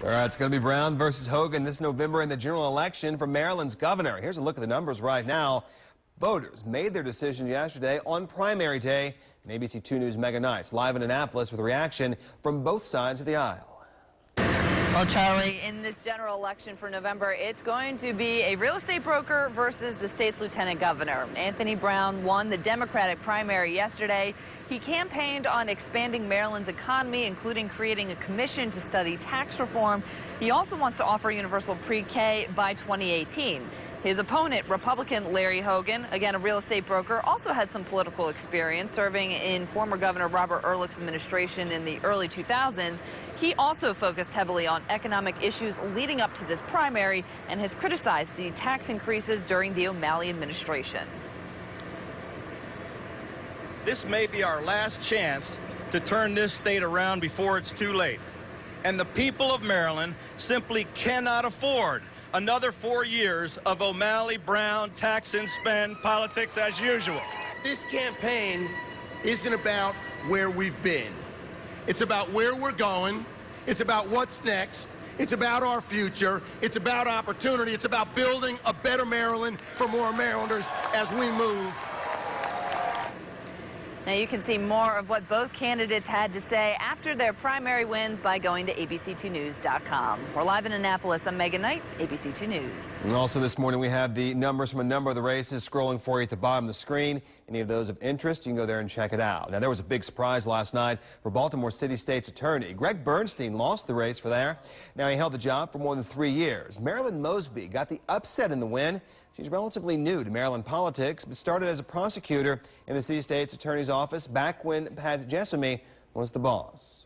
All right, it's going to be Brown versus Hogan this November in the general election for Maryland's governor. Here's a look at the numbers right now. Voters made their decision yesterday on primary day. And ABC 2 News Mega Nights live in Annapolis with a reaction from both sides of the aisle. Well, Charlie, in this general election for November, it's going to be a real estate broker versus the state's lieutenant governor. Anthony Brown won the Democratic primary yesterday. He campaigned on expanding Maryland's economy, including creating a commission to study tax reform. He also wants to offer universal pre-K by 2018. His opponent, Republican Larry Hogan, again a real estate broker, also has some political experience serving in former Governor Robert Ehrlich's administration in the early 2000s. He also focused heavily on economic issues leading up to this primary and has criticized the tax increases during the O'Malley administration. This may be our last chance to turn this state around before it's too late. And the people of Maryland simply cannot afford another 4 years of O'Malley, Brown, tax and spend politics as usual. This campaign isn't about where we've been. It's about where we're going. It's about what's next. It's about our future. It's about opportunity. It's about building a better Maryland for more Marylanders as we move. Now you can see more of what both candidates had to say after their primary wins by going to abc2news.com. We're live in Annapolis. I'm Megan Knight, ABC2 News. And also this morning we have the numbers from a number of the races scrolling for you at the bottom of the screen. Any of those of interest, you can go there and check it out. Now there was a big surprise last night for Baltimore City State's attorney. Greg Bernstein lost the race for there. Now he held the job for more than 3 years. Marilyn Mosby got the upset in the win. She's relatively new to Maryland politics, but started as a prosecutor in the city state's attorney's office back when Pat Jessamy was the boss.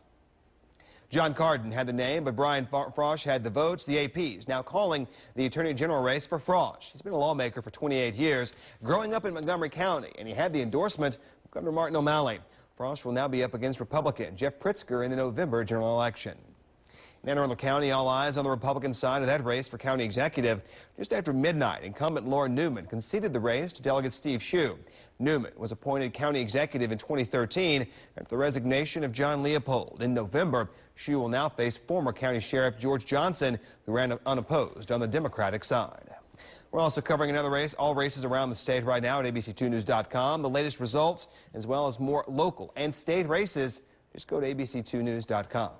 John Carden had the name, but Brian Frosch had the votes. The AP's now calling the attorney general race for Frosch. He's been a lawmaker for 28 years, growing up in Montgomery County, and he had the endorsement of Governor Martin O'Malley. Frosch will now be up against Republican Jeff Pritzker in the November general election. In Anne Arundel County, all eyes on the Republican side of that race for county executive. Just after midnight, incumbent Lauren Newman conceded the race to Delegate Steve Shue. Newman was appointed county executive in 2013 after the resignation of John Leopold. In November, Shue will now face former county sheriff George Johnson, who ran unopposed on the Democratic side. We're also covering another race, all races around the state right now at abc2news.com. The latest results, as well as more local and state races, just go to abc2news.com.